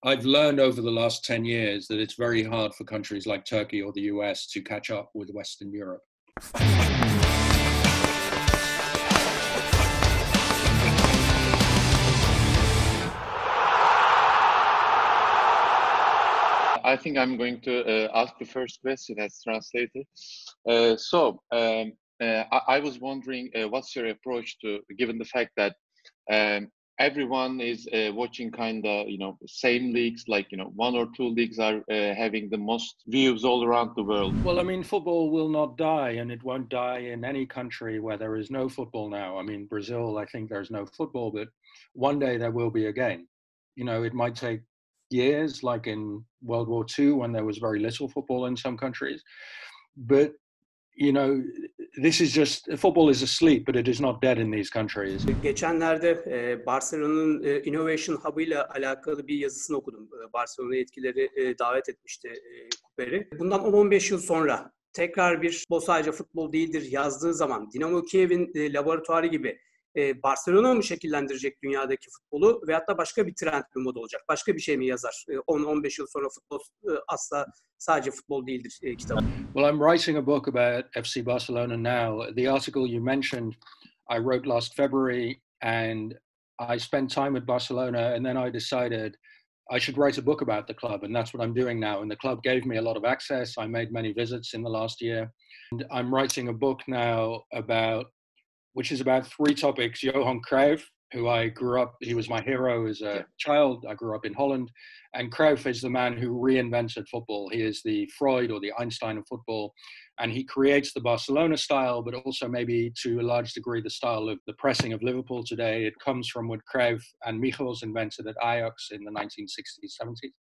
I've learned over the last 10 years that it's very hard for countries like Turkey or the US to catch up with Western Europe. I think I'm going to ask the first question as translator. I was wondering, what's your approach to, given the fact that everyone is watching kind of, same leagues, like, one or two leagues are having the most views all around the world. Well, I mean, football will not die, and it won't die in any country where there is no football now. I mean, Brazil, I think there's no football, but one day there will be again. It might take years, like in World War II, when there was very little football in some countries. But this is just, football is asleep, but it is not dead in these countries. Geçenlerde Barcelona'nın Innovation Hub ile alakalı bir yazısını okudum. Barcelona etkileri davet etmişti Kuper'i. Bundan 10-15 yıl sonra tekrar bir futbol sadece futbol değildir yazdığı zaman Dinamo Kiev'in laboratuvarı gibi Barcelona mı şekillendirecek dünyadaki futbolu veyahut da başka bir trend bir moda olacak? Başka bir şey mi yazar? 10-15 yıl sonra futbol asla sadece futbol değildir kitabı. Well, I'm writing a book about FC Barcelona now. The article you mentioned, I wrote last February, and I spent time at Barcelona, and then I decided I should write a book about the club, and that's what I'm doing now. And the club gave me a lot of access. I made many visits in the last year. And I'm writing a book now which is about three topics. Johan Cruyff, who I grew up, he was my hero as a child. I grew up in Holland. And Cruyff is the man who reinvented football. He is the Freud or the Einstein of football. And he creates the Barcelona style, but also maybe to a large degree the style of the pressing of Liverpool today. It comes from what Cruyff and Michels invented at Ajax in the 1960s, 70s.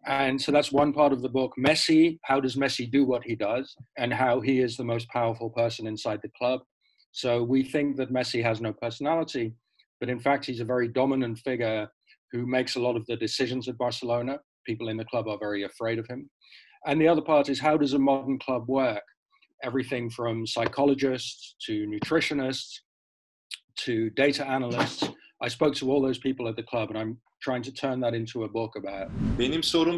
And so that's one part of the book. Messi, how does Messi do what he does? And how he is the most powerful person inside the club. So we think that Messi has no personality, but in fact, he's a very dominant figure who makes a lot of the decisions at Barcelona. People in the club are very afraid of him. And the other part is, how does a modern club work? Everything from psychologists to nutritionists to data analysts. I spoke to all those people at the club, and I'm trying to turn that into a book about. Benim sorum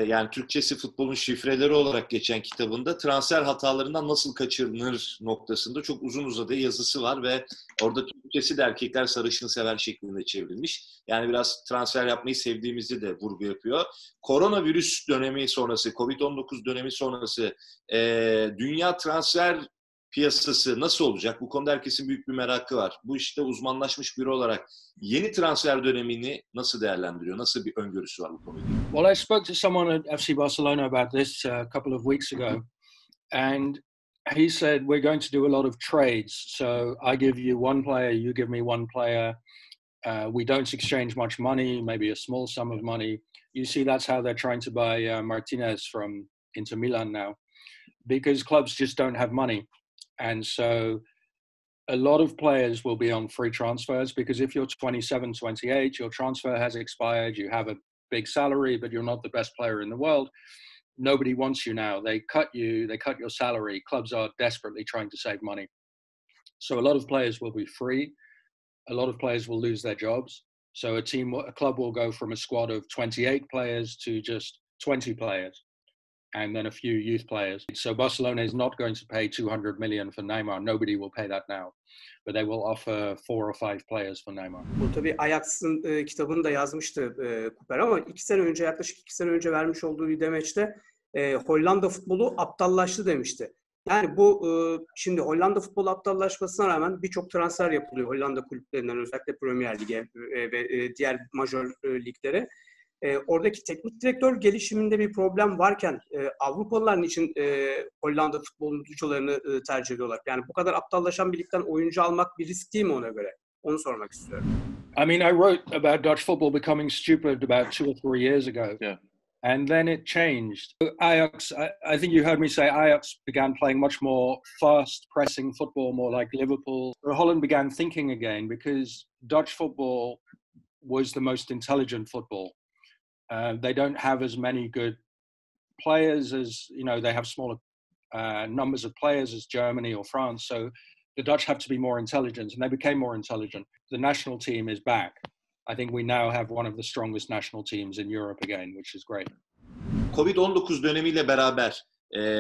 yani Türkçesi Futbolun Şifreleri olarak geçen kitabında transfer hatalarından nasıl kaçınılır noktasında çok uzun uzadığı yazısı var ve orada Türkçesi de erkekler sarışını sever şeklinde çevrilmiş. Yani biraz transfer yapmayı sevdiğimizi de vurgu yapıyor. Koronavirüs dönemi sonrası, Covid-19 dönemi sonrası dünya transfer piyasası nasıl olacak? Bu konuda herkesin büyük bir merakı var. Bu işte uzmanlaşmış biri olarak yeni transfer dönemini nasıl değerlendiriyor? Nasıl bir öngörüsü var bu konuda? Well, I spoke to someone at FC Barcelona about this a couple of weeks ago, and he said we're going to do a lot of trades. So I give you one player, you give me one player. We don't exchange much money, maybe a small sum of money. You see, that's how they're trying to buy Martinez from Inter Milan now, because clubs just don't have money. And so a lot of players will be on free transfers, because if you're 27, 28, your transfer has expired, you have a big salary, but you're not the best player in the world. Nobody wants you now. They cut your salary. Clubs are desperately trying to save money. So a lot of players will be free. A lot of players will lose their jobs. So a club will go from a squad of 28 players to just 20 players, and then a few youth players. So Barcelona is not going to pay 200 million for Neymar. Nobody will pay that now. But they will offer 4 or 5 players for Neymar. Bu tabii Ajax'ın kitabını da yazmıştı Kuper, ama yaklaşık 2 sene önce vermiş olduğu bir demeçte Hollanda futbolu aptallaştı demişti. Yani bu şimdi Hollanda futbolu aptallaşmasına rağmen birçok transfer yapılıyor Hollanda kulüplerinden, özellikle Premier Lig'e ve diğer majör liglere. Oradaki teknik direktör gelişiminde bir problem varken Avrupalılar için Hollanda futbolcularını tercih ediyorlar? Yani bu kadar aptallaşan bir ligden oyuncu almak bir risk değil mi ona göre? Onu sormak istiyorum. I mean, I wrote about Dutch football becoming stupid about 2 or 3 years ago. Yeah. And then it changed. Ajax, I think you heard me say Ajax began playing much more fast pressing football, more like Liverpool. Holland began thinking again, because Dutch football was the most intelligent football. They don't have as many good players as, they have smaller numbers of players as Germany or France. So the Dutch have to be more intelligent, and they became more intelligent. The national team is back. I think we now have one of the strongest national teams in Europe again, which is great. Covid-19 dönemiyle beraber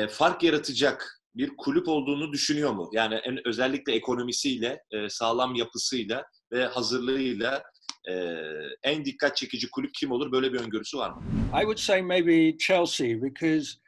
fark yaratacak bir kulüp olduğunu düşünüyor mu? Yani özellikle ekonomisiyle, sağlam yapısıyla ve hazırlığıyla en dikkat çekici kulüp kim olur? Böyle bir öngörüsü var mı? I would say maybe Chelsea, because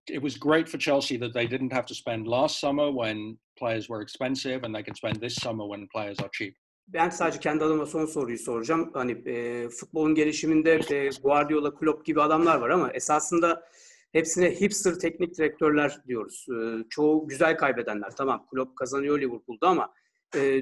it was great for Chelsea that they didn't have to spend last summer when players were expensive, and they can spend this summer when players are cheap. Ben sadece kendi adıma son soruyu soracağım. Hani futbolun gelişiminde Guardiola, Klopp gibi adamlar var ama esasında hepsine hipster teknik direktörler diyoruz. Çoğu güzel kaybedenler. Tamam, Klopp kazanıyor Liverpool'da ama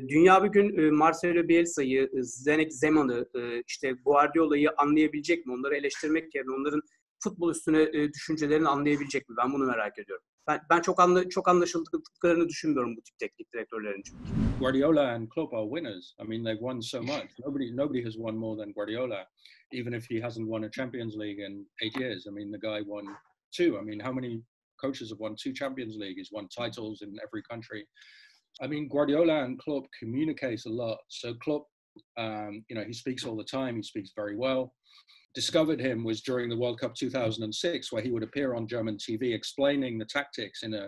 dünya bugün Marcelo Bielsa'yı, Zdenek Zeman'ı, işte Guardiola'yı anlayabilecek mi? Onları eleştirmek yerine onların futbol üstüne düşüncelerini anlayabilecek mi? Ben bunu merak ediyorum. Ben çok anlaşıldıklarını düşünmüyorum bu tip teknik direktörlerin çünkü. Guardiola and Klopp are winners. I mean, they've won so much. Nobody has won more than Guardiola, even if he hasn't won a Champions League in 8 years. I mean, the guy won 2. I mean, how many coaches have won 2 Champions League? He's won titles in every country. I mean, Guardiola and Klopp communicate a lot. So Klopp, he speaks all the time. He speaks very well. Discovered him was during the World Cup 2006, where he would appear on German TV explaining the tactics in a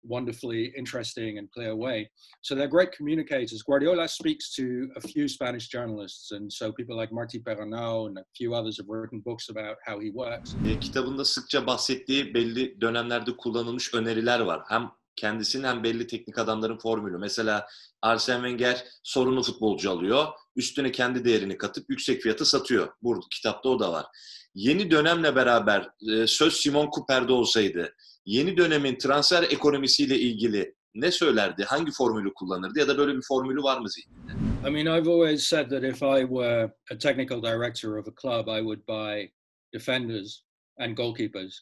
wonderfully interesting and clear way. So they're great communicators. Guardiola speaks to a few Spanish journalists, and so people like Martí Perarnau and a few others have written books about how he works. Kitabında sıkça bahsettiği belli dönemlerde kullanılmış öneriler var. Hem kendisinin hem belli teknik adamların formülü. Mesela Arsene Wenger sorunlu futbolcu alıyor. Üstüne kendi değerini katıp yüksek fiyata satıyor. Burada kitapta o da var. Yeni dönemle beraber söz Simon Kuper'de olsaydı yeni dönemin transfer ekonomisiyle ilgili ne söylerdi? Hangi formülü kullanırdı? Ya da böyle bir formülü var mı zihninde? I mean, I've always said that if I were a technical director of a club, I would buy defenders and goalkeepers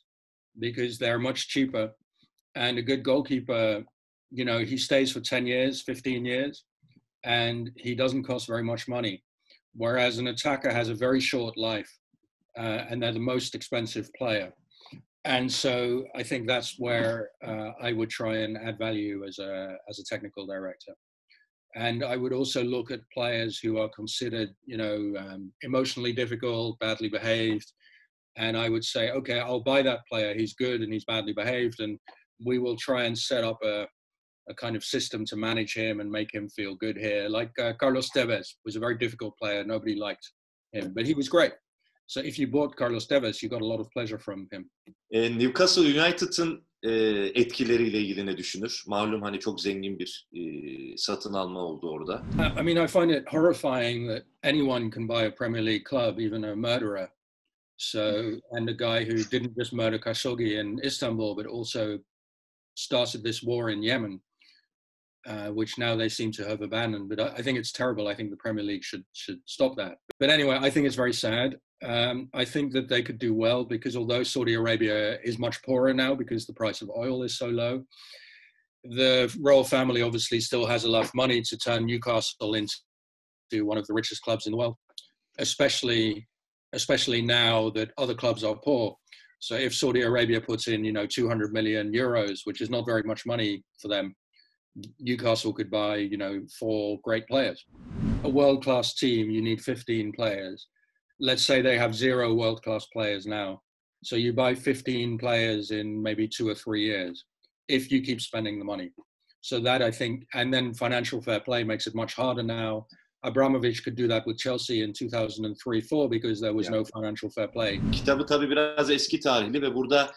because they're much cheaper. And a good goalkeeper, he stays for 10 years, 15 years, and he doesn't cost very much money. Whereas an attacker has a very short life, and they're the most expensive player. And so I think that's where I would try and add value as a technical director. And I would also look at players who are considered, emotionally difficult, badly behaved. And I would say, okay, I'll buy that player. He's good and he's badly behaved. And we will try and set up a kind of system to manage him and make him feel good here. Like Carlos Tevez was a very difficult player. Nobody liked him, but he was great. So if you bought Carlos Tevez, you got a lot of pleasure from him. Newcastle United'ın etkileriyle ilgili ne düşünür? Malum hani çok zengin bir satın alma oldu orada. I mean, I find it horrifying that anyone can buy a Premier League club, even a murderer. So, and a guy who didn't just murder Khashoggi in Istanbul, but also started this war in Yemen, which now they seem to have abandoned. But I think it's terrible. I think the Premier League should stop that. But anyway, I think it's very sad. I think that they could do well because although Saudi Arabia is much poorer now because the price of oil is so low, the royal family obviously still has enough money to turn Newcastle into one of the richest clubs in the world, especially now that other clubs are poor. So if Saudi Arabia puts in, 200 million euros, which is not very much money for them, Newcastle could buy, 4 great players. A world-class team, you need 15 players. Let's say they have 0 world-class players now. So you buy 15 players in maybe 2 or 3 years, if you keep spending the money. So that I think, and then financial fair play makes it much harder now. Abramovich could do that with Chelsea in 2003-04 because there was no financial fair play. Kitabı tabii biraz eski tarihli ve burada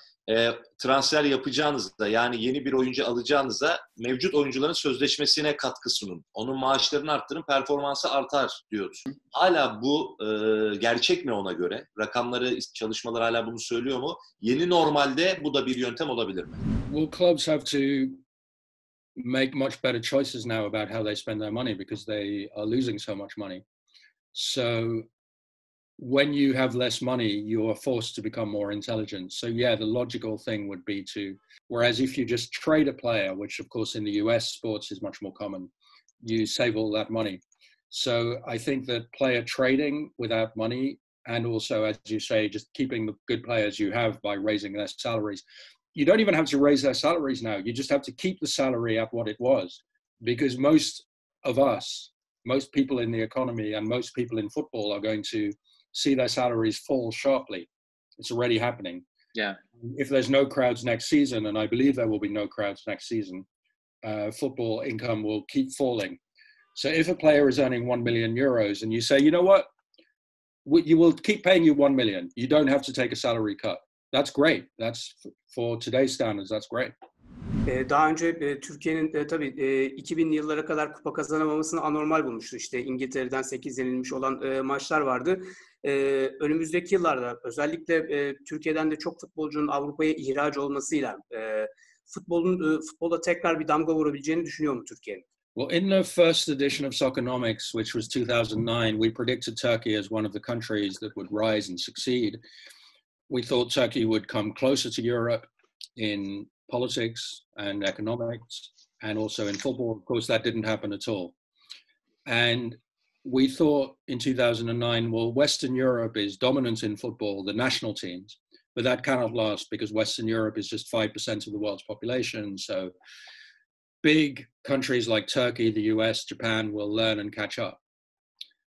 transfer yapacağınızda, yani yeni bir oyuncu alacağınızda mevcut oyuncuların sözleşmesine katkı sunun. Onun maaşlarını arttırın, performansı artar diyoruz. Hala bu gerçek mi ona göre? Rakamları, çalışmalar hala bunu söylüyor mu? Yeni normalde bu da bir yöntem olabilir mi? Well, clubs have to make much better choices now about how they spend their money because they are losing so much money. So when you have less money, you are forced to become more intelligent. So yeah, the logical thing would be to, whereas if you just trade a player, which of course in the US sports is much more common, you save all that money. So I think that player trading without money, and also, as you say, just keeping the good players you have by raising their salaries. You don't even have to raise their salaries now. You just have to keep the salary at what it was, because most most people in the economy and most people in football are going to see their salaries fall sharply. It's already happening. Yeah. If there's no crowds next season, and I believe there will be no crowds next season, football income will keep falling. So if a player is earning 1 million euros and you say, you know what, you will keep paying you 1 million. You don't have to take a salary cut. That's great. That's for today's standards. That's great. Daha önce Türkiye'nin tabii 2000'li yıllara kadar kupa kazanamamasını anormal bulmuştu. İşte İngiltere'den 8 yenilmiş olan maçlar vardı. Önümüzdeki yıllarda özellikle Türkiye'den de çok futbolcunun Avrupa'ya ihraç olmasıyla futbolda tekrar bir damga vurabileceğini düşünüyor mu Türkiye'nin? Well, in the first edition of Soccernomics, which was 2009, we predicted Turkey as one of the countries that would rise and succeed. We thought Turkey would come closer to Europe in politics and economics, and also in football. Of course, that didn't happen at all. And we thought in 2009, well, Western Europe is dominant in football, the national teams, but that cannot last because Western Europe is just 5% of the world's population. So big countries like Turkey, the US, Japan will learn and catch up.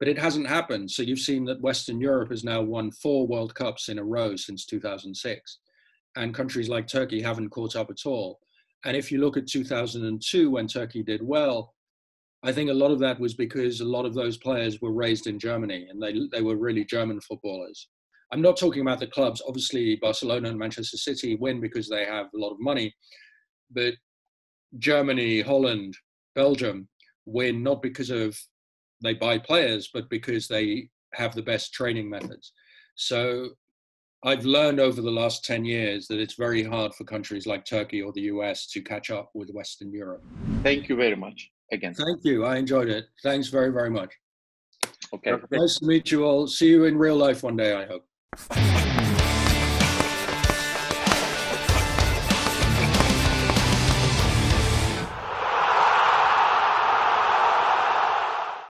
But it hasn't happened. So you've seen that Western Europe has now won 4 World Cups in a row since 2006. And countries like Turkey haven't caught up at all. And if you look at 2002, when Turkey did well, I think a lot of that was because a lot of those players were raised in Germany and they were really German footballers. I'm not talking about the clubs. Obviously, Barcelona and Manchester City win because they have a lot of money. But Germany, Holland, Belgium win not because they buy players, but because they have the best training methods. So I've learned over the last 10 years that it's very hard for countries like Turkey or the US to catch up with Western Europe. Thank you very much again. Thank you. I enjoyed it. Thanks very, very much. Okay. Nice to meet you all. See you in real life one day, I hope.